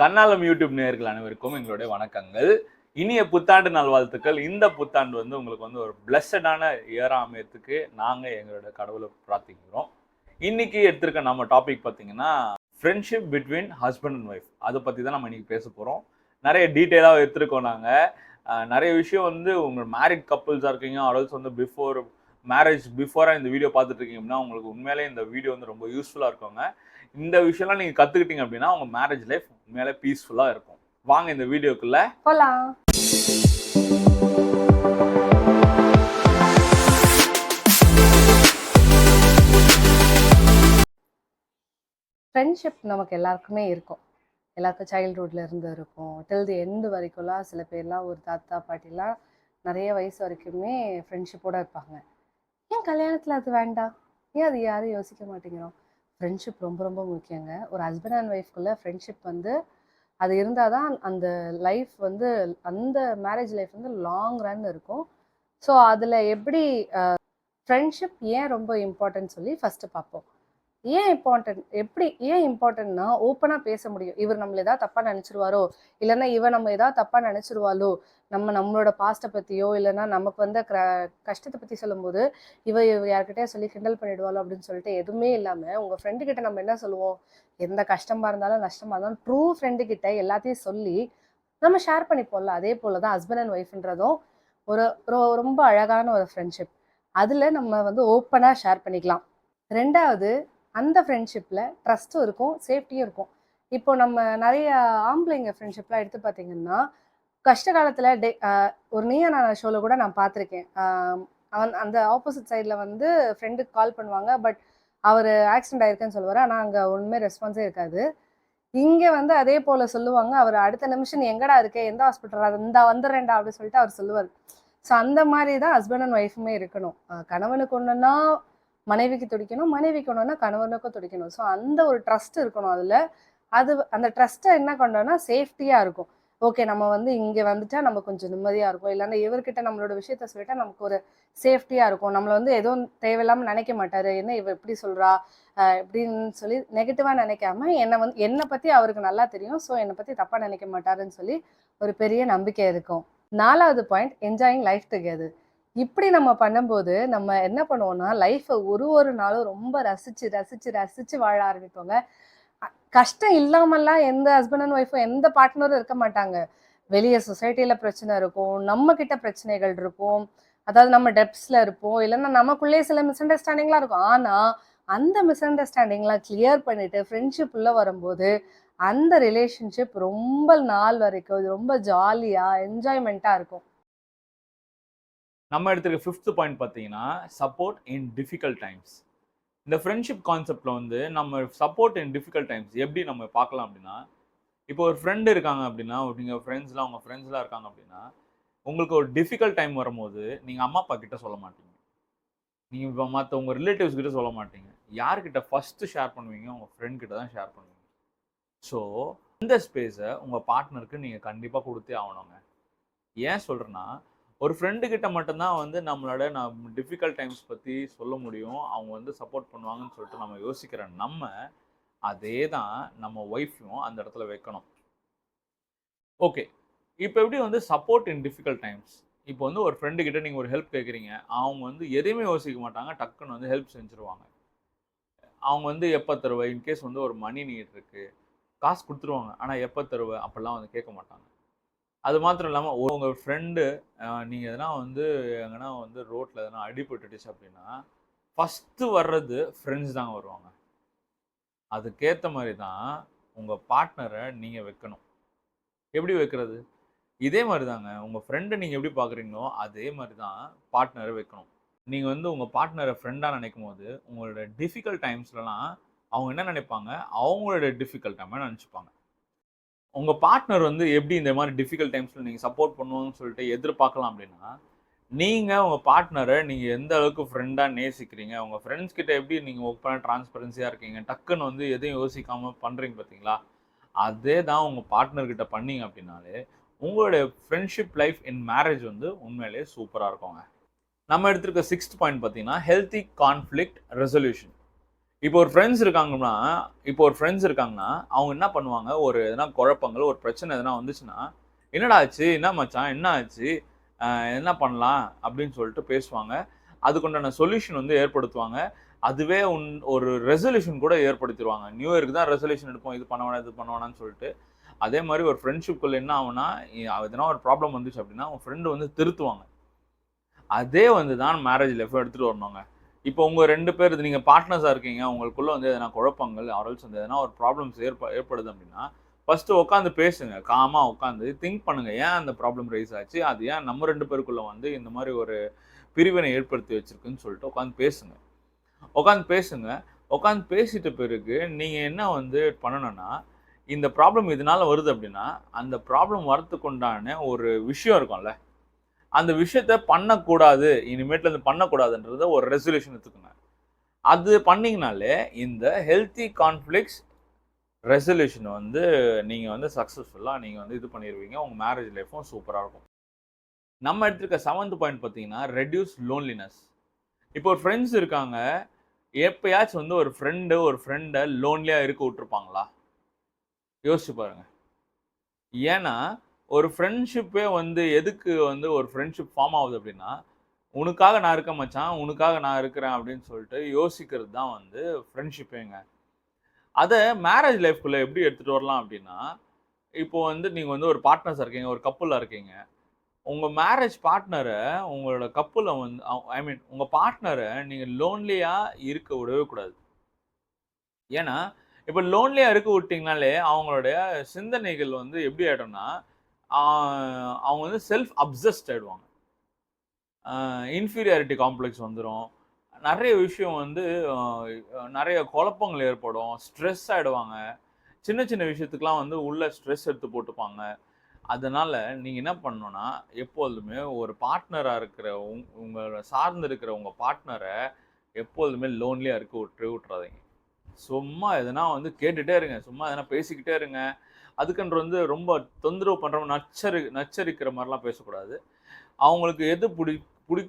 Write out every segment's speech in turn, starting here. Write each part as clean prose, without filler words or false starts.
கண்ணாலம் YouTube நேயர்கள் அனைவருக்கும் எங்களுடைய வணக்கங்கள். இனிய புத்தாண்டு நல்வாழ்த்துக்கள். இந்த புத்தாண்டு உங்களுக்கு ஒரு பிளெஸடான இயரா அமையறதுக்கு நாங்க எங்களோட கடவுளை பிரார்த்திக்கிறோம். இன்னைக்கு எடுத்திருக்க நம்ம டாபிக் பார்த்தீங்கன்னா, friendship between husband and wife. அதை பத்தி தான் நம்ம இன்னைக்கு பேச போறோம். நிறைய டீட்டெயிலா எடுத்திருக்கோம் நாங்க. நிறைய விஷயம் உங்க மேரிட் கப்புள்ஸா இருக்கீங்க, ஆர் எல்ஸ் பிஃபோர் மேரேஜ் பிஃபோரா இந்த வீடியோ பார்த்துட்டு இருக்கீங்க அப்படின்னா, உங்களுக்கு உண்மையிலேயே இந்த வீடியோ ரொம்ப யூஸ்ஃபுல்லா இருக்குங்க. இந்த விஷயம்லாம் நீங்க கத்துக்கிட்டீங்க அப்படின்னா உங்க மேரேஜ் லைஃப் உண்மையிலே பீஸ்ஃபுல்லா இருக்கும். வாங்க இந்த வீடியோக்குள்ள போலாம். ஃப்ரெண்ட்ஷிப் நமக்கு எல்லாருக்குமே இருக்கும். எல்லாருக்கும் சைல்ட்ஹுட்ல இருந்து இருக்கும். டில் தி எண்ட் வரைக்கும்லாம் சில பேர்லாம் ஒரு தாத்தா பாட்டிலாம் நிறைய வயசு வரைக்குமே ஃப்ரெண்ட்ஷிப்போட இருப்பாங்க. ஏன் கல்யாணத்தில் அது வேண்டாம்? ஏன் அது யாரும் யோசிக்க மாட்டேங்கிறோம்? ஃப்ரெண்ட்ஷிப் ரொம்ப ரொம்ப முக்கியங்க. ஒரு ஹஸ்பண்ட் அண்ட் ஒய்ஃப்குள்ளே ஃப்ரெண்ட்ஷிப் அது இருந்தால் தான் அந்த லைஃப் அந்த மேரேஜ் லைஃப் லாங் ரன் இருக்கும். ஸோ அதில் எப்படி ஃப்ரெண்ட்ஷிப் ஏன் ரொம்ப இம்பார்ட்டன்ட் சொல்லி ஃபஸ்ட்டு பார்ப்போம். ஏன் இம்பார்ட்டன்ட்னா ஓப்பனாக பேச முடியும். இவர் நம்மள ஏதாவது தப்பாக நினச்சிருவாரோ, இல்லைன்னா இவன் நம்ம ஏதாவது தப்பாக நினச்சிருவாளோ, நம்மளோட பாஸ்ட்டை பற்றியோ, இல்லைன்னா நமக்கு கஷ்டத்தை பற்றி சொல்லும்போது இவ யார்கிட்டயே சொல்லி கிண்டல் பண்ணிடுவாளோ அப்படின்னு சொல்லிட்டு எதுவுமே இல்லாமல் உங்கள் ஃப்ரெண்டுக்கிட்ட நம்ம என்ன சொல்லுவோம், எந்த கஷ்டமாக இருந்தாலும் நஷ்டமாக இருந்தாலும் ட்ரூ ஃப்ரெண்டுக்கிட்ட எல்லாத்தையும் சொல்லி நம்ம ஷேர் பண்ணிப்போம்ல. அதே போல் தான் ஹஸ்பண்ட் அண்ட் ஒய்ஃப்ன்றதும் ஒரு ரொம்ப அழகான ஒரு ஃப்ரெண்ட்ஷிப். அதில் நம்ம ஓப்பனாக ஷேர் பண்ணிக்கலாம். ரெண்டாவது, அந்த ஃப்ரெண்ட்ஷிப்பில் ட்ரஸ்ட்டும் இருக்கும், சேஃப்டியும் இருக்கும். இப்போ நம்ம நிறைய ஆம்பளைங்க ஃப்ரெண்ட்ஷிப்லாம் எடுத்து பார்த்தீங்கன்னா, கஷ்ட காலத்தில் ஒரு நீயா நானா ஷோவில் கூட நான் பார்த்துருக்கேன். அந்த ஆப்போசிட் சைடில் ஃப்ரெண்டுக்கு கால் பண்ணுவாங்க. பட் அவர் ஆக்சிடென்ட் ஆயிருக்குன்னு சொல்லுவார். ஆனால் அங்கே ஒன்றுமே ரெஸ்பான்ஸே இருக்காது. இங்கே அதே போல் சொல்லுவாங்க. அவர் அடுத்த நிமிஷம் நீ எங்கடா இருக்கே, எந்த ஹாஸ்பிட்டல், அது இந்தா வந்துடுறேன்டா அப்படின்னு சொல்லிட்டு அவர் சொல்லுவார். ஸோ அந்த மாதிரி தான் ஹஸ்பண்ட் அண்ட் ஒய்ஃபுமே இருக்கணும். கணவனுக்கு ஒன்றுன்னா மனைவிக்கு துடிக்கணும், மனைவிக்கு ஒன்றுனா கணவனுக்கும் துடிக்கணும். ஸோ அந்த ஒரு ட்ரஸ்ட் இருக்கணும் அதில். அந்த ட்ரஸ்ட்டை என்ன கொண்டோன்னா சேஃப்டியாக இருக்கும். ஓகே, நம்ம இங்கே வந்துட்டா நம்ம கொஞ்சம் நிம்மதியாக இருக்கும். இல்லைன்னா இவர்கிட்ட நம்மளோட விஷயத்த சொல்லிட்டா நமக்கு ஒரு சேஃப்டியாக இருக்கும். நம்மளை எதுவும் தேவையில்லாமல் நினைக்க மாட்டார். என்ன இவ எப்படி சொல்கிறா இப்படின்னு சொல்லி நெகட்டிவாக நினைக்காம என்னை பற்றி அவருக்கு நல்லா தெரியும். ஸோ என்னை பற்றி தப்பாக நினைக்க மாட்டாருன்னு சொல்லி ஒரு பெரிய நம்பிக்கை இருக்கும். 4வது பாயிண்ட், என்ஜாயிங் லைஃப் டுகெதர். இப்படி நம்ம பண்ணும்போது நம்ம என்ன பண்ணுவோம்னா, லைஃப்பை ஒரு நாளும் ரொம்ப ரசிச்சு ரசிச்சு ரசிச்சு வாழ ஆரம்பிப்போங்க. கஷ்டம் இல்லாமல்லாம் எந்த ஹஸ்பண்ட் அண்ட் ஒய்ஃபும் எந்த பார்ட்னரும் இருக்க மாட்டாங்க. வெளியே சொசைட்டியில் பிரச்சனை இருக்கும், நம்ம கிட்ட பிரச்சனைகள் இருக்கும், அதாவது நம்ம டெப்ஸ்ல இருப்போம், இல்லைன்னா நமக்குள்ளேயே சில மிஸ் அண்டர்ஸ்டாண்டிங்லாம் இருக்கும். ஆனால் அந்த மிஸ் அண்டர்ஸ்டாண்டிங்லாம் கிளியர் பண்ணிட்டு ஃப்ரெண்ட்ஷிப் உள்ள வரும்போது அந்த ரிலேஷன்ஷிப் ரொம்ப நாள் வரைக்கும் இது ரொம்ப ஜாலியாக என்ஜாய்மெண்ட்டாக இருக்கும். நம்ம எடுத்துருக்க 5th பாயிண்ட் பார்த்தீங்கன்னா, சப்போர்ட் இன் டிஃபிகல்ட் டைம்ஸ். இந்த ஃப்ரெண்ட்ஷிப் கான்செப்ட்ல நம்ம சப்போர்ட் இன் டிஃபிகல்ட் டைம்ஸ் எப்படி நம்ம பார்க்கலாம் அப்படின்னா, இப்போ ஒரு ஃப்ரெண்ட் இருக்காங்க அப்படின்னா, நீங்க ஃப்ரெண்ட்ஸ்லாம் உங்க ஃப்ரெண்ட்ஸ்லாம் இருக்காங்க அப்படின்னா, உங்களுக்கு ஒரு டிஃபிகல்ட் டைம் வரும்போது நீங்க அம்மா அப்பா கிட்ட சொல்ல மாட்டீங்க. நீங்க மற்ற உங்க ரிலேட்டிவ்ஸ் கிட்ட சொல்ல மாட்டீங்க. யார்கிட்ட ஃபர்ஸ்ட் ஷேர் பண்ணுவீங்க? உங்க ஃப்ரெண்ட் கிட்ட தான் ஷேர் பண்ணுவீங்க. ஸோ இந்த ஸ்பேஸை உங்க பார்ட்னருக்கு நீங்க கண்டிப்பா கொடுத்தே ஆகணுங்க. ஏன் சொல்றேன்னா, ஒரு ஃப்ரெண்டு கிட்ட மட்டும்தான் நம்மளோட டிஃபிகல்ட் டைம்ஸ் பத்தி சொல்ல முடியும். அவங்க சப்போர்ட் பண்ணுவாங்கன்னு சொல்லிட்டு நம்ம யோசிக்கிற அதே தான் நம்ம ஒய்ஃபையும் அந்த இடத்துல வைக்கணும். ஓகே. இப்போ எப்படி சப்போர்ட் இன் டிஃபிகல்ட் டைம்ஸ். இப்போ ஒரு ஃப்ரெண்டு கிட்ட நீங்க ஒரு ஹெல்ப் கேட்குறீங்க. அவங்க எதையுமே யோசிக்க மாட்டாங்க. டக்குன்னு ஹெல்ப் செஞ்சுருவாங்க. அவங்க எப்போ தருவ? இன்கேஸ் ஒரு மணி நீட் இருக்கு. காசு குடுத்துருவாங்க. ஆனா எப்போ தருவ? அப்படிலாம் கேட்க மாட்டாங்க. அது மாத்திரம் இல்லாம உங்க ஃப்ரெண்டு நீங்க எதனா எங்கன்னா ரோட்ல எதனா அடிபட்டுடுச்சு அப்படின்னா, ஃபர்ஸ்ட் வர்றது ஃப்ரெண்ட்ஸ் தாங்க வருவாங்க. அதுக்கேத்த மாரி தான் உங்க பார்ட்னரை நீங்க வைக்கணும். எப்படி வைக்கிறது? இதே மாரி தாங்க. உங்க ஃப்ரெண்ட நீங்க எப்படி பார்க்குறீங்களோ, அதே மாரி தான் பார்ட்னரை வைக்கணும். நீங்க உங்க பார்ட்னரை ஃப்ரெண்டா நினைக்கும்போது, உங்களோட டிஃபிகல்ட் டைம்ஸ்லலாம் அவங்க என்ன நினைப்பாங்க? அவங்களோட டிஃபிகல்ட் டைமா நினைச்சுப்பாங்க. உங்க பார்ட்னர் எப்படி இந்த மாதிரி டிஃபிகல்ட் டைம்ஸ்ல நீங்க சப்போர்ட் பண்ணுவாங்கன்னு சொல்லிட்டு எதிர்பார்க்கலாம் அப்படின்னா, நீங்க உங்க பார்ட்னரை நீங்க எந்த அளவுக்கு ஃப்ரெண்டா நேசிக்கிறீங்க, உங்க ஃப்ரெண்ட்ஸ் கிட்ட எப்படி நீங்க ஓப்பனா டிரான்ஸ்பரன்சியா இருக்கீங்க, டக்குன்னு எதையும் யோசிக்காம பண்றீங்க பார்த்தீங்களா? அதே தான் உங்க பார்ட்னர் கிட்ட பண்ணீங்க அப்படின்னாலே, உங்களுடைய ஃப்ரெண்ட்ஷிப் லைஃப் இன் மேரேஜ் உண்மையிலேயே சூப்பரா இருக்குங்க. நம்ம எடுத்திருக்க 6th பாயிண்ட் பார்த்தீங்கன்னா, ஹெல்த்தி கான்ஃப்ளிக்ட் ரெசல்யூஷன். இப்போ ஒரு ஃப்ரெண்ட்ஸ் இருக்காங்கன்னா அவங்க என்ன பண்ணுவாங்க, ஒரு எதனா குழப்பங்கள், ஒரு பிரச்சனை எதனா வந்துச்சுன்னா, "என்னடா ஆச்சு? என்ன மச்சான்? என்ன ஆச்சு? அ என்ன பண்ணலாம்?" அப்படின்னு சொல்லிட்டு பேசுவாங்க. அதுக்குண்டான சொல்யூஷன் வந்து ஏற்படுத்துவாங்க. அதுவே ஒரு ரெசல்யூஷன் கூட ஏற்படுத்திருவாங்க. நியூ இயர்க்கு தான் ரெசல்யூஷன் எடுப்போம். இது பண்ண வேணாம், இது பண்ண வேணாம்னு சொல்லிட்டு. அதே மாரி ஒரு ஃப்ரெண்ட்ஷிப்குள்ள என்ன ஆகும்னா, எதனா ஒரு ப்ராப்ளம் வந்துச்சு அப்படின்னா, உங்க ஃப்ரெண்ட் வந்து திருத்துவாங்க. அதே வந்து தான் மேரேஜ் லைஃப்ல எடுத்துட்டு வரணுங்க. இப்போ உங்க 2 பேர் நீங்க பார்ட்னர்ஸா இருக்கீங்க. உங்களுக்குள்ள வந்து எதனா குழப்பங்கள், ஆர் எல்ஸ் வந்து எதனா ஒரு ப்ராப்ளம்ஸ் ஏற்படுது அப்படின்னா, ஃபர்ஸ்ட்டு உட்காந்து பேசுங்க. காமா உட்காந்து திங்க் பண்ணுங்க. ஏன் அந்த ப்ராப்ளம் ரைஸ் ஆச்சு? அது ஏன் நம்ம 2 பேருக்குள்ள வந்து இந்த மாரி ஒரு பிரிவினை ஏற்படுத்தி வச்சிருக்குன்னு சொல்லிட்டு உட்காந்து பேசுங்க. உட்காந்து பேசுங்க. உட்காந்து பேசிட்ட பிறகு நீங்க என்ன வந்து பண்ணணும்னா, இந்த ப்ராப்ளம் இதனால வருது அப்படின்னா, அந்த ப்ராப்ளம் வரதுக்கு உண்டான ஒரு விஷயம் இருக்கும்ல. அந்த விஷயத்த பண்ணக்கூடாது. இனிமேட்லருந்து பண்ணக்கூடாதுன்றத ஒரு ரெசல்யூஷன் எடுத்துக்கோங்க. அது பண்ணீங்கனாலே, இந்த ஹெல்த்தி கான்ஃப்ளிக்ட்ஸ் ரெசல்யூஷன் வந்து நீங்க வந்து சக்சஸ்ஃபுல்லா நீங்க வந்து இது பண்ணிருவீங்க. உங்க மேரேஜ் லைஃப்பும் சூப்பரா இருக்கும். நம்ம எடுத்திருக்க 7த் பாயிண்ட் பார்த்தீங்கன்னா, ரெட்யூஸ் லோன்லினஸ். இப்போ ஒரு ஃப்ரெண்ட்ஸ் இருக்காங்க. எப்பயாச்சும் வந்து ஒரு ஃப்ரெண்ட லோன்லியா இருக்க விட்டுருப்பாங்களா? யோசிச்சு பாருங்க. ஏன்னா, ஒரு ஃப்ரெண்ட்ஷிப்பே வந்து எதுக்கு வந்து ஒரு ஃப்ரெண்ட்ஷிப் ஃபார்ம் ஆகுது அப்டின்னா, "உனக்காக நான் இருக்கேன் மச்சான். உனக்காக நான் இருக்கிறேன்" அப்டின்னு சொல்லிட்டு யோசிக்கிறது தான் வந்து ஃப்ரெண்ட்ஷிப்பேங்க. அத மேரேஜ் லைஃப்குள்ள எப்படி எடுத்துட்டு வரலாம் அப்டின்னா, இப்போ வந்து நீங்க வந்து ஒரு பார்ட்னர்ஸா இருக்கீங்க, ஒரு கப்புலா இருக்கீங்க. உங்க மேரேஜ் பார்ட்னர உங்களோட கப்புல வந்து ஐ மீன் உங்க பார்ட்னர நீங்க லோன்லியா இருக்க விடவே கூடாது. ஏன்னா, இப்ப லோன்லியா இருக்க விட்டீங்கனாலே, அவங்களுடைய சிந்தனைகள் வந்து எப்படி ஆயிடும்னா, ஆ அவங்க வந்து செல்ஃப் அப்சஸ்ட் ஆயிடுவாங்க. இன்ஃபீரியாரிட்டி காம்ப்ளெக்ஸ் வந்துரும். நெறைய விஷயம் வந்து அ நெறைய குழப்பங்கள் ஏற்படும். ஸ்ட்ரெஸ் ஆயிடுவாங்க. சின்ன சின்ன விஷயத்துக்குலாம் வந்து உள்ள ஸ்ட்ரெஸ் எடுத்து போட்டுப்பாங்க. அதனால நீங்க என்ன பண்ணணும்னா, எப்பொழுதுமே ஒரு பார்ட்னரா இருக்கிற உங்கள சார்ந்து இருக்கிற உங்க பார்ட்னர எப்பொழுதுமே லோன்லியா இருக்க விட்டுறாதீங்க. சும்மா எதனா வந்து கேட்டுட்டே இருங்க. சும்மா எதனா பேசிக்கிட்டே இருங்க. அதுக்குன்னு வந்து ரொம்ப தொந்தரவு பண்ற நச்சரிக்கிற மாரிலாம் பேசக்கூடாது. அவங்களுக்கு எது புடி புடி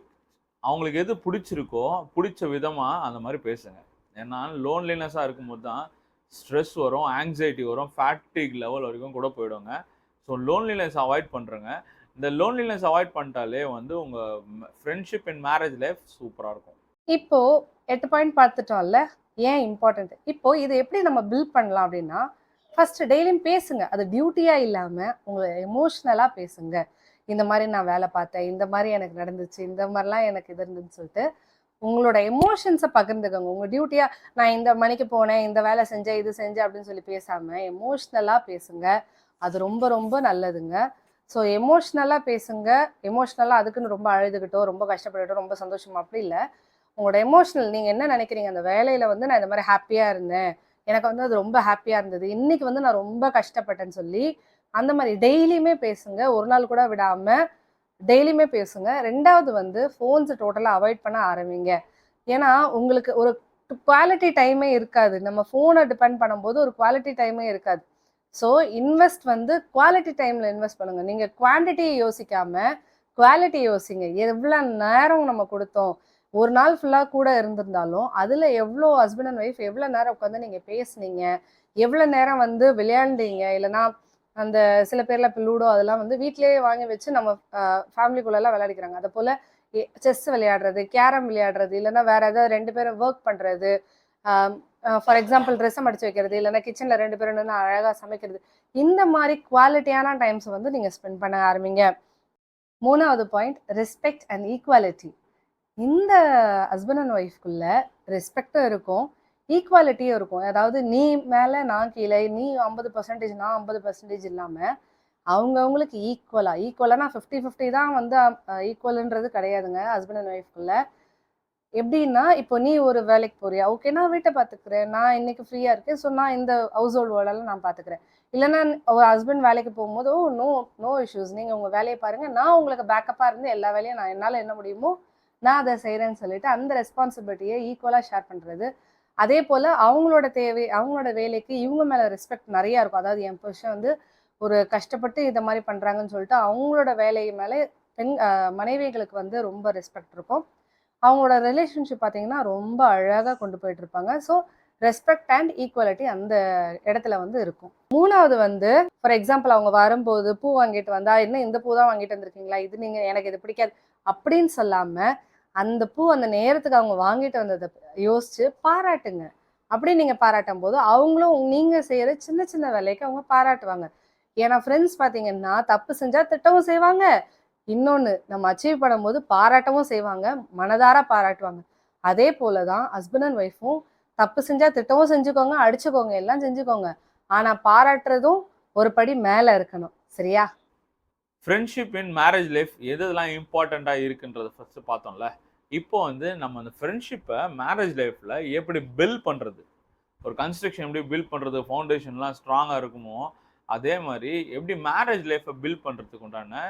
அவங்களுக்கு எது புடிச்சிருக்கோ, புடிச்ச விதமா அந்த மாரி பேசுங்க. ஏன்னா லோன்லினஸ்ஸா இருக்கும்போது தான் ஸ்ட்ரெஸ் வரும், ஆங்சைட்டி வரும், ஃபேட்டிக் லெவல் வரைக்கும் கூட போயிடுங்க. ஸோ லோன்லினஸ் அவாய்ட் பண்றேங்க. இந்த லோன்லினஸ் அவாய்ட் பண்ணிட்டாலே வந்து உங்க ஃப்ரெண்ட்ஷிப் அண்ட் மேரேஜ் லைஃப் சூப்பரா இருக்கும். இப்போ 8 பாயிண்ட் பார்த்துட்டோம்ல. ஏன் இம்பார்ட்டன்ட். இப்போ இத எப்படி நம்ம பில்ட் பண்ணலாம் அப்படின்னா, ஃபர்ஸ்ட் டெய்லியும் பேசுங்க. அது டியூட்டியா இல்லாம, உங்க எமோஷனலா பேசுங்க. இந்த மாரி நான் வேல பார்த்தேன். இந்த மாரி எனக்கு நடந்துச்சு. இந்த மாரிலாம் எனக்கு இது இருந்துதுன்னு சொல்லிட்டு, உங்களோட எமோஷன்ஸ பகிர்ந்துக்கோங்க. உங்க டியூட்டியா நான் இந்த மணிக்கு போனேன், இந்த வேலை செஞ்சேன், இது செஞ்சேன் அப்படின்னு சொல்லி பேசாம, எமோஷனலா பேசுங்க. அது ரொம்ப ரொம்ப நல்லதுங்க. ஸோ எமோஷனலா பேசுங்க. எமோஷனலா அதுக்குன்னு ரொம்ப அழுதுகிட்டோ, ரொம்ப கஷ்டப்பட்டுட்டோ, ரொம்ப சந்தோஷமா அப்படி இல்ல. உங்களோட எமோஷனல் நீங்க என்ன நினைக்கிறீங்க? அந்த வேலையில வந்து நான் இந்த மாரி ஹேப்பியா இருந்தேன். எனக்கு வந்து அது ரொம்ப ஹேப்பியா இருந்தது. இன்னைக்கு வந்து நான் ரொம்ப கஷ்டப்பட்டேன்னு சொல்லி, அந்த மாரி டெய்லியுமே பேசுங்க. ஒரு நாள் கூட விடாம டெய்லியுமே பேசுங்க. 2வது வந்து ஃபோன்ஸ டோட்டலா அவாய்ட் பண்ண ஆரம்பிங்க. ஏன்னா, உங்களுக்கு ஒரு குவாலிட்டி டைமே இருக்காது. நம்ம ஃபோன டிபெண்ட் பண்ணும்போது ஒரு குவாலிட்டி டைமே இருக்காது. ஸோ, இன்வெஸ்ட் வந்து குவாலிட்டி டைம்ல இன்வெஸ்ட் பண்ணுங்க. நீங்க குவான்டிட்டிய யோசிக்காம, குவாலிட்டி யோசிங்க. எவ்வளோ நேரம் நம்ம குடுத்தோம். ஒரு நாள் ஃபுல்லா கூட இருந்திருந்தாலும், அதுல எவ்வளோ ஹஸ்பண்ட் அண்ட் ஒய்ஃப் எவ்வளோ நேரம் உட்காந்து நீங்க பேசுனீங்க? எவ்வளோ நேரம் வந்து விளையாண்டீங்க? இல்லன்னா, அந்த சில பேர்லாம் இப்ப லூடோ அதெல்லாம் வந்து வீட்லயே வாங்கி வச்சு நம்ம ஃபேமிலிக்குள்ளலாம் விளையாடிக்கிறாங்க. அதுபோல செஸ் விளையாடுறது, கேரம் விளையாடுறது, இல்லன்னா வேற ஏதாவது 2 பேரும் வொர்க் பண்றது. ஆம் ஃபார் எக்ஸாம்பிள் ட்ரெஸ்ஸ மடிச்சு வைக்கிறது, இல்லன்னா கிச்சன்ல 2 பேரும் நின்னு அழகா சமைக்கிறது. இந்த மாரி குவாலிட்டியான டைம்ஸ வந்து நீங்க ஸ்பெண்ட் பண்ண ஆரம்பிங்க. 3வது பாயிண்ட் ரெஸ்பெக்ட் அண்ட் ஈக்குவாலிட்டி. இந்த ஹஸ்பண்ட் அண்ட் ஒய்ஃப்குள்ள ரெஸ்பெக்டும் இருக்கும். ஈக்குவாலிட்டியும் இருக்கும். அதாவது நீ மேல நான் கீழ, நீ 50% நான் 50% இல்லாம, அவங்கவங்களுக்கு ஈக்குவலானா 50, 50 தான் வந்து ஈக்குவல்ன்றது கிடையாதுங்க ஹஸ்பண்ட் அண்ட் ஒய்ஃப்குள்ள. எப்படின்னா, இப்போ நீ ஒரு வேலைக்கு போறியா? ஓகே நான் வீட்ட பார்த்துக்கிறேன். நான் இன்னைக்கு ஃப்ரீயா இருக்கேன். ஸோ நான் இந்த ஹவுஸ் ஹோல்ட் வேலைலாம் நான் பார்த்துக்கிறேன். இல்லன்னா ஒரு ஹஸ்பண்ட் வேலைக்கு போகும்போது, "ஓ நோ நோ இஷ்யூஸ். நீங்க உங்க வேலைய பாருங்க. நான் உங்களுக்கு பேக்கப்பா இருந்து எல்லா வேலையும் நான் என்னால என்ன முடியுமோ, நான் அத செய்றேன்னு" சொல்லிட்டு அந்த ரெஸ்பான்சிபிலிட்டிய ஈக்குவலா ஷேர் பண்றது. அதே போல அவங்களோட தேவை அவங்களோட வேலைக்கு இவங்க மேல ரெஸ்பெக்ட் நெறையா இருக்கும். அதாவது என் புருஷன் வந்து ஒரு கஷ்டப்பட்டு இத மாரி பண்றாங்கன்னு சொல்லிட்டு, அவங்களோட வேலை மேல பெண் மனைவிகளுக்கு வந்து ரொம்ப ரெஸ்பெக்ட் இருக்கும். அவங்களோட ரிலேஷன்ஷிப் பார்த்தீங்கன்னா, ரொம்ப அழகா கொண்டு போயிட்டுருப்பாங்க. ஸோ, ரெஸ்பெக்ட் அண்ட் ஈக்குவாலிட்டி அந்த இடத்துல வந்து இருக்கும். 3வது வந்து ஃபார் எக்ஸாம்பிள் அவங்க வரும்போது பூ வாங்கிட்டு வந்தா, என்ன இந்த பூ தான் வாங்கிட்டு வந்திருக்கீங்களா, இது நீங்க எனக்கு இது பிடிக்காது அப்படின்னு சொல்லாம, அந்த பூ அந்த நேரத்துக்கு அவங்க வாங்கிட்டு வந்ததை யோசிச்சு பாராட்டுங்க. அப்படி நீங்க பாராட்டும் போது அவங்களும் நீங்க செய்யற சின்ன சின்ன வேலைக்கு அவங்க பாராட்டுவாங்க. ஏன்னா ஃப்ரெண்ட்ஸ் பாத்தீங்கன்னா தப்பு செஞ்சா திட்டவும் செய்வாங்க, இன்னொன்னு நம்ம அச்சீவ் பண்ணும்போது பாராட்டவும் செய்வாங்க, மனதார பாராட்டுவாங்க. அதே போலதான் ஹஸ்பண்ட் அண்ட் ஒய்ஃபும் தப்பு செஞ்சா திட்டவும் செஞ்சுக்கோங்க, அடிச்சுக்கோங்க, எல்லாம் செஞ்சுக்கோங்க, ஆனா பாராட்டுறதும் ஒரு படி மேல இருக்கணும். சரியா? ஃப்ரெண்ட்ஷிப் இன் மேரேஜ் லைஃப் எதெல்லாம் இம்பார்ட்டண்ட்டாக இருக்குன்றத ஃபர்ஸ்ட் பார்த்தோம்ல. இப்போ வந்து நம்ம அந்த ஃப்ரெண்ட்ஷிப்பை மேரேஜ் லைஃப்பில் எப்படி பில்ட் பண்ணுறது, ஒரு கன்ஸ்ட்ரக்ஷன் எப்படி பில்ட் பண்ணுறது, ஃபவுண்டேஷன்லாம் ஸ்ட்ராங்காக இருக்குமோ அதே மாதிரி எப்படி மேரேஜ் லைஃப்பை பில்ட் பண்ணுறதுக்கு உண்டான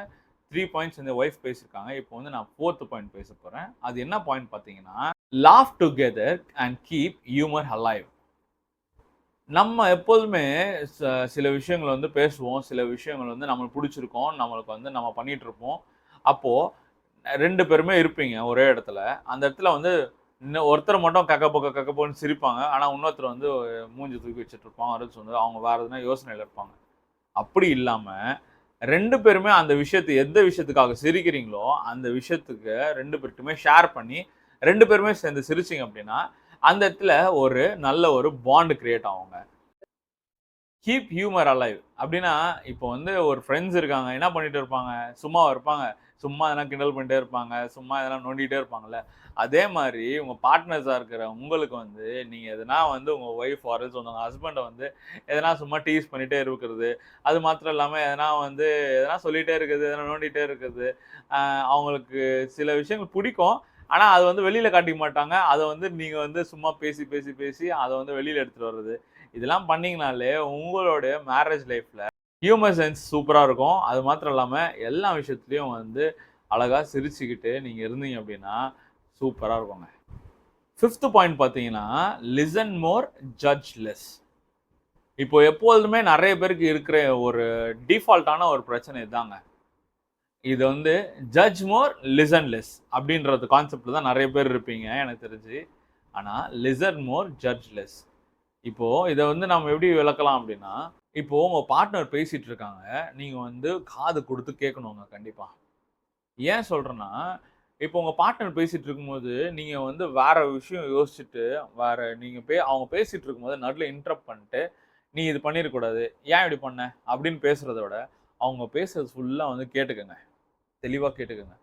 3 பாயிண்ட்ஸ் இந்த ஒய்ஃப் பேசியிருக்காங்க. இப்போ வந்து நான் 4th பாயிண்ட் பேச போகிறேன். அது என்ன பாயிண்ட் பார்த்தீங்கன்னா, laugh together and keep humour alive. நம்ம எப்போதுமே சில விஷயங்கள் வந்து பேசுவோம், சில விஷயங்கள் வந்து நம்மளுக்கு பிடிச்சிருக்கும், நம்மளுக்கு வந்து நம்ம பண்ணிட்டு இருப்போம். அப்போது 2 பேருமே இருப்பீங்க ஒரே இடத்துல. அந்த இடத்துல வந்து இன்னும் ஒருத்தர் மட்டும் கக்கப்போன்னு சிரிப்பாங்க. ஆனால் இன்னொருத்தர் வந்து மூஞ்சி தூக்கி வச்சுட்டு இருப்பாங்க. அரசு வந்து அவங்க வேறு எதுனா யோசனையில் இருப்பாங்க. அப்படி இல்லாமல் 2 பேருமே அந்த விஷயத்தை எந்த விஷயத்துக்காக சிரிக்கிறீங்களோ அந்த விஷயத்துக்கு 2 பேர்ட்டுமே ஷேர் பண்ணி 2 பேருமே சேர்ந்து சிரிச்சிங்க அப்படின்னா அந்த இடத்துல ஒரு நல்ல ஒரு பாண்ட் கிரியேட் ஆகுங்க. கீப் ஹியூமர் அலைவ் அப்படின்னா, இப்போ வந்து ஒரு ஃப்ரெண்ட்ஸ் இருக்காங்க, என்ன பண்ணிட்டு இருப்பாங்க, சும்மா இருப்பாங்க, சும்மா எதனா கிண்டல் பண்ணிட்டே இருப்பாங்க, சும்மா எதனா நோண்டிகிட்டே இருப்பாங்கல்ல. அதே மாதிரி உங்கள் பார்ட்னர்ஸாக இருக்கிற உங்களுக்கு வந்து நீங்கள் எதனா வந்து உங்கள் ஒய்ஃப் ஆர் உங்கள் ஹஸ்பண்டை வந்து எதனா சும்மா டீஸ் பண்ணிகிட்டே இருக்கிறது, அது மாத்திரம் இல்லாமல் எதனா வந்து எதனா சொல்லிகிட்டே இருக்கிறது, எதனா நோண்டிகிட்டே இருக்கிறது, அவங்களுக்கு சில விஷயங்கள் பிடிக்கும். ஆனால் அது வந்து வெளியில் காட்டிக்க மாட்டாங்க. அதை வந்து நீங்கள் வந்து சும்மா பேசி பேசி பேசி அதை வந்து வெளியில் எடுத்துகிட்டு வர்றது, இதெல்லாம் பண்ணிங்கனாலே உங்களுடைய மேரேஜ் லைஃப்பில் ஹியூமர் சென்ஸ் சூப்பராக இருக்கும். அது மாத்திரம் இல்லாமல் எல்லா விஷயத்துலையும் வந்து அழகாக சிரிச்சுக்கிட்டு நீங்கள் இருந்தீங்க அப்படின்னா சூப்பராக இருக்குங்க. 5th பாயிண்ட் பார்த்தீங்கன்னா, லிசன் மோர் ஜட்ஜ் லெஸ். இப்போ எப்போதுமே நிறைய பேருக்கு இருக்கிற ஒரு டிஃபால்ட்டான ஒரு பிரச்சனை இதாங்க. இது வந்து ஜட்ஜ் மோர் லிசன் லெஸ் அப்படின்றது கான்செப்ட்ல தான் நிறைய பேர் இருப்பீங்க எனக்கு தெரிஞ்சு. ஆனால் லிசன் மோர் ஜட்ஜ் லெஸ். இப்போ இதை வந்து நம்ம எப்படி விளக்கலாம் அப்படின்னா, இப்போ உங்க பார்ட்னர் பேசிட்டு இருக்காங்க, நீங்க வந்து காது கொடுத்து கேட்கணுங்க கண்டிப்பா. ஏன் சொல்றேன்னா, இப்போ உங்க பார்ட்னர் பேசிட்டு இருக்கும்போது நீங்க வந்து வேற விஷயம் யோசிச்சுட்டு, வேற நீங்க அவங்க பேசிட்டு இருக்கும்போது நடுவுல இன்டரப்ட் பண்ணிட்டு, நீ இது பண்ணிருக்கூடாது, ஏன் இப்படி பண்ண அப்படின்னு பேசுறத விட அவங்க பேசுறது ஃபுல்லா வந்து கேட்டுக்கங்க, தெளிவா கேட்டுக்கங்க.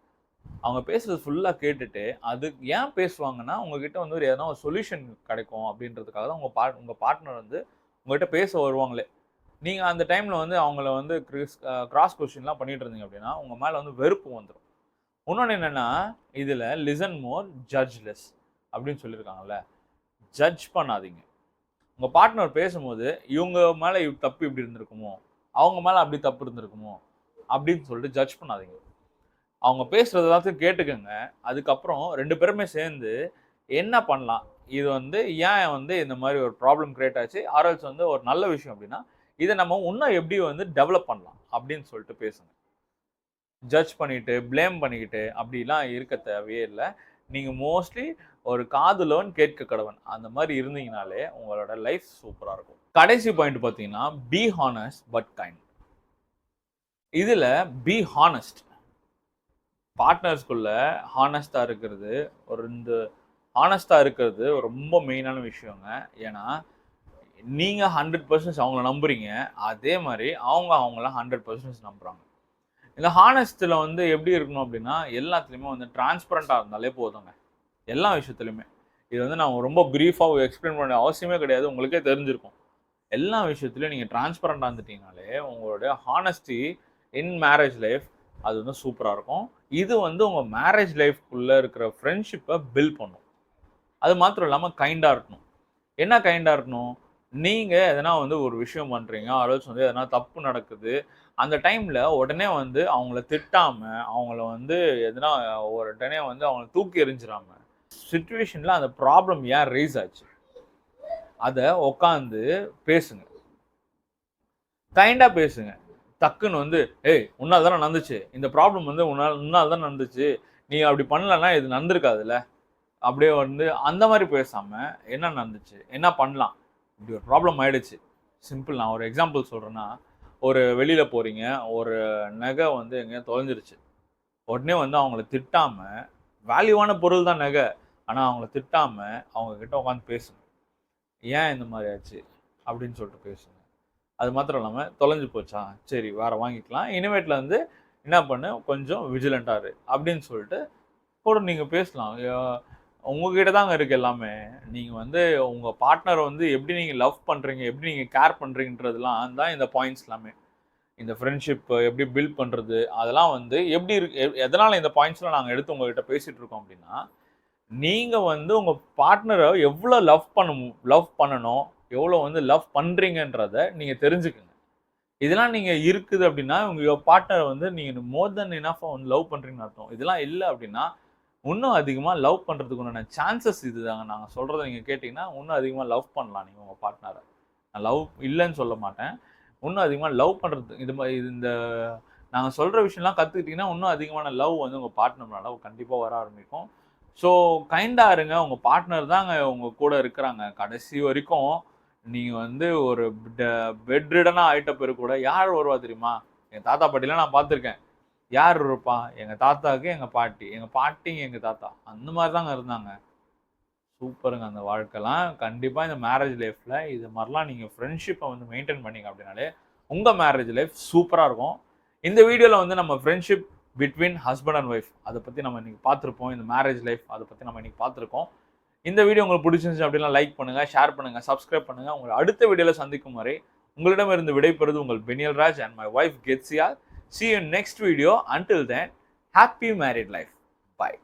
அவங்க பேசுறது ஃபுல்லா கேட்டுட்டு, அது ஏன் பேசுவாங்கன்னா, உங்ககிட்ட வந்து ஒரு எதனா ஒரு சொல்யூஷன் கிடைக்கும் அப்படின்றதுக்காக தான் உங்க பார்ட்னர் வந்து உங்ககிட்ட பேச வருவாங்களே. நீங்க அந்த டைம்ல வந்து அவங்கள வந்து கிராஸ் கொஸ்டின்லாம் பண்ணிட்டு இருந்தீங்க அப்படின்னா, உங்க மேல வந்து வெறுப்பு வந்துரும். இன்னொன்னு என்னன்னா, இதுல லிசன் மோர் ஜட்ஜ் லெஸ் அப்படின்னு சொல்லியிருக்காங்கல்ல. ஜட்ஜ் பண்ணாதீங்க. உங்க பார்ட்னர் பேசும்போது, இவங்க மேல தப்பு இப்படி இருந்திருக்குமோ, அவங்க மேல அப்படி தப்பு இருந்திருக்குமோ அப்படின்னு சொல்லிட்டு ஜட்ஜ் பண்ணாதீங்க. அவங்க பேசுறது எல்லாத்தையும் கேட்டுக்கங்க. அதுக்கப்புறம் 2 பேருமே சேர்ந்து என்ன பண்ணலாம்? இது வந்து ஏன் வந்து இந்த மாரி ஒரு ப்ராப்ளம் கிரியேட் ஆச்சு? ஆர் எல்ஸ் வந்து ஒரு நல்ல விஷயம் அப்படின்னா, இத நம்ம இன்னும் எப்படி வந்து டெவலப் பண்ணலாம்? அப்படின்னு சொல்லிட்டு பேசுங்க. ஜட்ஜ் பண்ணிட்டு, பிளேம் பண்ணிக்கிட்டு அப்படிலாம் இருக்க தேவையே இல்ல. நீங்க மோஸ்ட்லி ஒரு காதுலோன் கேட்க கடவன். அந்த மாரி இருந்தீங்கனாலே உங்களோட லைஃப் சூப்பரா இருக்கும். கடைசி பாயிண்ட் பார்த்தீங்கன்னா, பி ஹானஸ்ட் பட் கைண்ட். இதுல பி ஹானஸ்ட். பார்ட்னர்ஸ்குள்ள ஹானஸ்டா இருக்கிறது ஹானஸ்டா இருக்கிறது ரொம்ப மெயினான விஷயங்க. ஏன்னா, நீங்க 100% அவங்கள நம்புறீங்க. அதே மாரி அவங்க அவங்கள 100% நம்புறாங்க. இந்த ஹானஸ்ட்ல வந்து எப்படி இருக்கணும் அப்படின்னா, எல்லாத்துலயுமே வந்து டிரான்ஸ்பரண்டா இருந்தாலே போதுங்க. எல்லா விஷயத்துலயுமே. இது வந்து நான் ரொம்ப பிரீஃபா எக்ஸ்பிளைன் பண்ண அவசியமே கிடையாது. உங்களுக்கே தெரிஞ்சிருக்கும். எல்லா விஷயத்துலயும் நீங்க டிரான்ஸ்பரண்டா இருந்துட்டீங்கனாலே, உங்களுடைய ஹானஸ்டி இன் மேரேஜ் லைஃப் அது வந்து சூப்பரா இருக்கும். இது வந்து உங்க மேரேஜ் லைஃப்குள்ள இருக்கிற ஃப்ரெண்ட்ஷிப்ப பில்ட் பண்ணும். அது மாத்திரம் இல்லாம கைண்டா இருக்கணும். என்ன கைண்டா இருக்கணும்? நீங்க எதனா வந்து ஒரு விஷயம் பண்றீங்க, ஆர் வந்து எதனா தப்பு நடக்குது. அந்த டைம்ல உடனே வந்து அவங்கள திட்டாம, அவங்கள வந்து எதனா உடனே வந்து அவங்கள தூக்கி எறிஞ்சிராம, சிச்சுவேஷன்ல அந்த ப்ராப்ளம் ஏன் ரைஸ் ஆச்சு? அத உட்கார்ந்து பேசுங்க. கைண்டா பேசுங்க. டக்குன்னு வந்து, "ஏய் உன்னால தானே நடந்துச்சு. இந்த ப்ராப்ளம் வந்து உன்னால தானே நடந்துச்சு. நீ அப்படி பண்ணலன்னா இது நடந்திருக்காதுல்ல." அப்படியே வந்து அந்த மாதிரி பேசாம என்ன நடந்துச்சு, என்ன பண்ணலாம், இப்படி ஒரு ப்ராப்ளம் ஆயிடுச்சு. சிம்பிள். நான் ஒரு எக்ஸாம்பிள் சொல்றேன்னா, ஒரு வெளியில போறீங்க, ஒரு நகை வந்து எங்கேயோ தொலைஞ்சிருச்சு. உடனே வந்து அவங்கள திட்டாம, வேல்யூவான பொருள் தான் நகை. ஆனா அவங்கள திட்டாம, அவங்க கிட்ட உட்காந்து பேசுங்க. ஏன் இந்த மாதிரி ஆச்சு? அப்படின்னு சொல்லிட்டு பேசுங்க. அது மாத்திரம் இல்லாம, தொலைஞ்சு போச்சா? சரி வேற வாங்கிக்கலாம். இனிமேட்ல வந்து என்ன பண்ணு, கொஞ்சம் விஜிலன்ட்டா இரு. அப்படின்னு சொல்லிட்டு கூட நீங்க பேசலாம். உங்ககிட்ட தாங்க இருக்கு எல்லாமே. நீங்க வந்து உங்க பார்ட்னர வந்து எப்படி நீங்க லவ் பண்றீங்க, எப்படி நீங்க கேர் பண்றீங்கன்றதெல்லாம் தான் இந்த பாயிண்ட்ஸ் எல்லாமே. இந்த ஃப்ரெண்ட்ஷிப் எப்படி பில்ட் பண்றது, அதெல்லாம் வந்து எப்படி இருக்கு எதனால இந்த பாயிண்ட்ஸ்லாம் நாங்க எடுத்து உங்ககிட்ட பேசிட்டு இருக்கோம் அப்படின்னா, நீங்க வந்து உங்க பார்ட்னர எவ்வளோ லவ் பண்ணணும், எவ்வளோ வந்து லவ் பண்றீங்கன்றத நீங்க தெரிஞ்சுக்கங்க. இதெல்லாம் நீங்க இருக்குது அப்படின்னா, உங்க பார்ட்னர வந்து நீங்க மோர் தென் எனஃப்பா வந்து லவ் பண்றீங்கன்னு அர்த்தம். இதெல்லாம் இல்ல அப்படின்னா, இன்னும் அதிகமா லவ் பண்றதுக்கு உண்டான சான்சஸ் இதுதாங்க. நாங்க சொல்றத நீங்க கேட்டீங்கன்னா, இன்னும் அதிகமா லவ் பண்ணலாம் நீங்க உங்க பார்ட்னர. நான் லவ் இல்லன்னு சொல்ல மாட்டேன். இன்னும் அதிகமா லவ் பண்றது இந்த நாங்க சொல்ற விஷயம்லாம் கத்துக்கிட்டீங்கன்னா, இன்னும் அதிகமான லவ் வந்து உங்க பார்ட்னர் மேல கண்டிப்பா வர ஆரம்பிக்கும். ஸோ கைண்டா இருங்க. உங்க பார்ட்னர் தாங்க உங்க கூட இருக்கிறாங்க. கடைசி வரைக்கும் நீங்க வந்து ஒரு பெட் ரிடனா ஆயிட்ட பிறகு கூட யார் வருவா தெரியுமா? எங்க தாத்தா பாட்டிலாம் நான் பார்த்துருக்கேன். யார் இருப்பா? எங்க தாத்தாவுக்கு எங்க பாட்டி. எங்க பாட்டிக்கு எங்க தாத்தா. அந்த மாரி தாங்க இருந்தாங்க. சூப்பருங்க அந்த வாழ்க்கைலாம். கண்டிப்பா இந்த மேரேஜ் லைஃப்ல இது மாரிலாம் நீங்க ஃப்ரெண்ட்ஷிப்ப வந்து மெயின்டெயின் பண்ணீங்க அப்படின்னாலே, உங்க மேரேஜ் லைஃப் சூப்பரா இருக்கும். இந்த வீடியோல வந்து நம்ம friendship between husband and wife அத பத்தி நம்ம இன்னைக்கு பார்த்திருப்போம். இந்த மேரேஜ் லைஃப் அத பத்தி நம்ம இன்னைக்கு பார்த்திருக்கோம். இந்த வீடியோ உங்களுக்கு பிடிச்சிருந்துச்சு அப்படின்னா லைக் பண்ணுங்க, ஷேர் பண்ணுங்க, சப்ஸ்கிரைப் பண்ணுங்க. உங்கள அடுத்த வீடியோல சந்திக்கும் வரை உங்களிடமிருந்து விடைபெறுவது உங்கள் Beniel Raj and my wife Keziah. See you in next video. Until then, happy married life. Bye.